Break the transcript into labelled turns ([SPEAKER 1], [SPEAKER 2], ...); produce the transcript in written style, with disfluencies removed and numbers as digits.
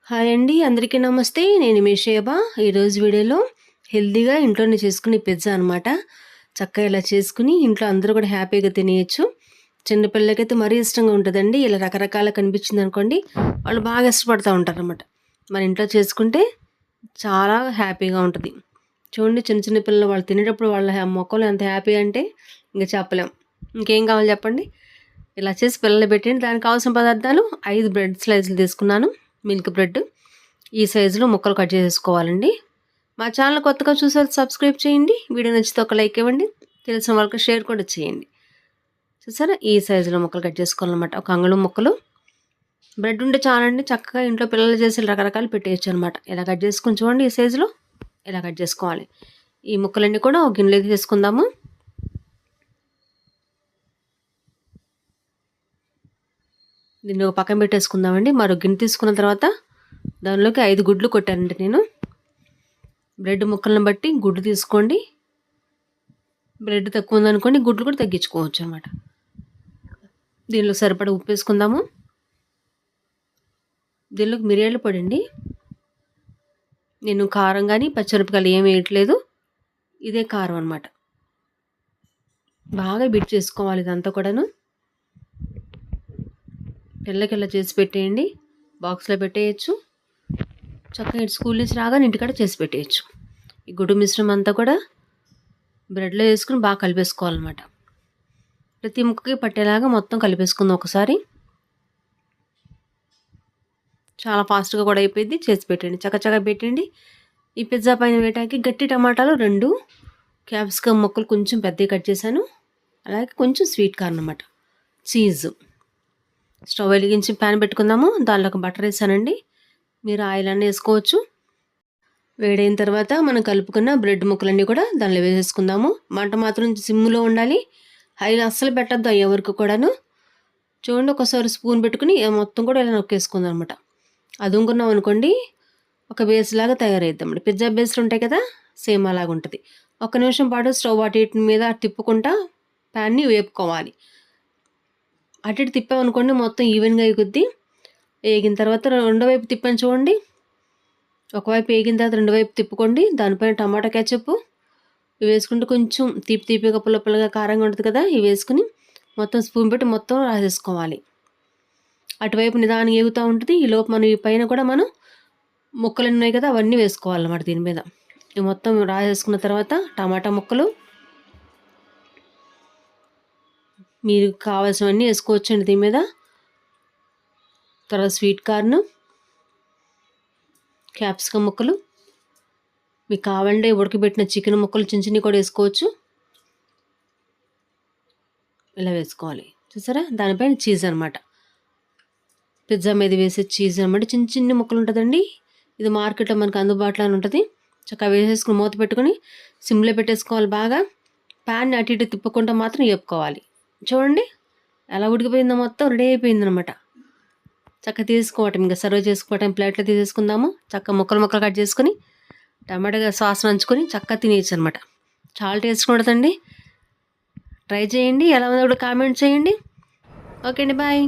[SPEAKER 1] Hi అండి, అందరికీ నమస్తే. నేను మీ షేబ. ఈరోజు వీడియోలో హెల్తీగా ఇంట్లోనే చేసుకునే పిజ్జా అనమాట. చక్కగా ఇలా చేసుకుని ఇంట్లో అందరూ కూడా హ్యాపీగా తినేయచ్చు. చిన్నపిల్లలకైతే మరీ ఇష్టంగా ఉంటుందండి. ఇలా రకరకాల కనిపించింది అనుకోండి, వాళ్ళు బాగా ఇష్టపడుతూ ఉంటారనమాట. మన ఇంట్లో చేసుకుంటే చాలా హ్యాపీగా ఉంటుంది. చూడండి, చిన్న చిన్న పిల్లలు వాళ్ళు తినేటప్పుడు వాళ్ళ మొక్కలు ఎంత హ్యాపీ అంటే ఇంకా చెప్పలేం. ఇంకేం కావాలి చెప్పండి. ఇలా చేసి పిల్లలు పెట్టండి. దానికి కావాల్సిన పదార్థాలు 5 బ్రెడ్ స్లైస్లు తీసుకున్నాను. మిల్క్ బ్రెడ్ ఈ సైజులో ముక్కలు కట్ చేసేసుకోవాలండి. మా ఛానల్ కొత్తగా చూసారు, సబ్స్క్రైబ్ చేయండి. వీడియో నచ్చితే ఒక లైక్ ఇవ్వండి. తెలిసిన వాళ్ళకి షేర్ కూడా చేయండి. చూసారా, ఈ సైజులో ముక్కలు కట్ చేసుకోవాలన్నమాట. ఒక అంగుళం ముక్కలు బ్రెడ్ ఉంటే చాలండి. చక్కగా ఇంట్లో పిల్లలు చేసి రకరకాలు పెట్టేయచ్చు అనమాట. ఇలా కట్ చేసుకుని చూడండి, ఈ సైజులో ఇలా కట్ చేసుకోవాలి. ఈ ముక్కలన్నీ కూడా ఒక గిన్నెలోకి తీసుకుందాము. దీన్ని ఒక పక్కన పెట్టేసుకుందామండి. మరో గిన్నె తీసుకున్న తర్వాత దానిలోకి 5 గుడ్లు కొట్టానండి నేను. బ్రెడ్ ముక్కలను బట్టి గుడ్డు తీసుకోండి. బ్రెడ్ తక్కువ ఉందనుకోండి, గుడ్లు కూడా తగ్గించుకోవచ్చు అన్నమాట. దీనిలో సరిపడా ఉప్పు వేసుకుందాము. దీనిలోకి మిరియాల పొడి అండి. నేను కారం కానీ పచ్చిమిరపకాయలు ఏమి వేయట్లేదు, ఇదే కారం అన్నమాట. బాగా బిట్ చేసుకోవాలి ఇదంతా కూడాను. పిల్లలకి ఇలా చేసి పెట్టేయండి. బాక్స్లో పెట్టేయచ్చు. చక్కగా స్కూల్ నుంచి రాగానే ఇంటికాడ చేసి పెట్టేయచ్చు. ఈ గుడ్డు మిశ్రమం అంతా కూడా బ్రెడ్లో వేసుకుని బాగా కలిపేసుకోవాలన్నమాట. ప్రతి ముక్కకి పట్టేలాగా మొత్తం కలిపేసుకుందాం ఒకసారి. చాలా ఫాస్ట్గా కూడా అయిపోయింది. చేసి పెట్టండి, చక్కచక్క పెట్టండి. ఈ పిజ్జా పైన వేయడానికి గట్టి టమాటాలు 2, క్యాప్సికమ్ ముక్కలు కొంచెం పెద్దవి కట్ చేశాను. అలాగే కొంచెం స్వీట్ కార్న్ అన్నమాట, చీజ్. స్టవ్ వెలిగించి ప్యాన్ పెట్టుకుందాము. దానిలోకి బటర్ వేసానండి. మీరు ఆయిల్ అన్నీ వేసుకోవచ్చు. వేడైన తర్వాత మనం కలుపుకున్న బ్రెడ్ ముక్కలన్నీ కూడా దానిలో వేసేసుకుందాము. మంట మాత్రం సిమ్లో ఉండాలి, హైలో అస్సలు పెట్టద్దు అయ్యే వరకు కూడాను. చూడండి, ఒకసారి స్పూన్ పెట్టుకుని మొత్తం కూడా ఇలా నొక్కేసుకుందాం అనమాట. అదుముకున్నాం అనుకోండి, ఒక బేస్ లాగా తయారవుతామండి. పిజ్జా బేస్లు ఉంటాయి కదా, సేమ్ అలాగ ఉంటుంది. 1 నిమిషం పాటు స్టవ్ అటు ఇటు మీద తిప్పుకుంటా ప్యాన్ని వేపుకోవాలి. అటు ఇటు తిప్పామనుకోండి, మొత్తం ఈవెన్గా ఎగుద్ది. వేగిన తర్వాత రెండో వైపు తిప్పని చూడండి. ఒకవైపు వేగిన తర్వాత రెండో వైపు తిప్పుకోండి. దానిపైన టమాటా కెచప్ ఇవి వేసుకుంటే కొంచెం తీపి తీపిగా పుల్ల పుల్లగా కారంగా ఉంటుంది కదా. ఇవి వేసుకుని మొత్తం స్పూన్ పెట్టి మొత్తం రాసేసుకోవాలి. అటువైపు నిదానం ఎగుతూ ఉంటుంది. ఈ లోపు మనం ఈ పైన కూడా మనం ముక్కలు ఉన్నాయి కదా, అవన్నీ వేసుకోవాలన్నమాట దీని మీద. ఇవి మొత్తం రాసేసుకున్న తర్వాత టమాటా ముక్కలు మీరు కావాల్సినవన్నీ వేసుకోవచ్చండి దీని మీద. తర్వాత స్వీట్ కార్న్, క్యాప్సికమ్ ముక్కలు, మీకు కావాలంటే ఉడకబెట్టిన చికెన్ ముక్కలు చిన్న చిన్నవి కూడా వేసుకోవచ్చు. ఇలా వేసుకోవాలి. చూసారా, దానిపైన చీజ్ అనమాట. పిజ్జా మీద వేసే చీజ్ అనమాట. చిన్న చిన్న ముక్కలు ఉంటుందండి. ఇది మార్కెట్లో మనకు అందుబాటులో ఉంటుంది. చక్కగా వేసేసుకుని మూత పెట్టుకొని సిమ్లో పెట్టేసుకోవాలి. బాగా ప్యాన్ అటు ఇటు తిప్పుకుంటూ మాత్రం వేపుకోవాలి. చూడండి ఎలా ఉడికిపోయిందో, మొత్తం రెడీ అయిపోయింది అనమాట. చక్కగా తీసుకోవటం, ఇంకా సర్వ్ చేసుకోవటం. ప్లేట్లో తీసేసుకుందాము. చక్కగా ముక్కలు ముక్కలు కట్ చేసుకొని టమాటా సాస్ నంచుకొని చక్కగా తినేయచ్చు అనమాట. చాలా టేస్ట్ ఉంటుందండి. ట్రై చేయండి. ఎలా ఉందో కూడా కామెంట్ చేయండి. ఓకే అండి, బాయ్.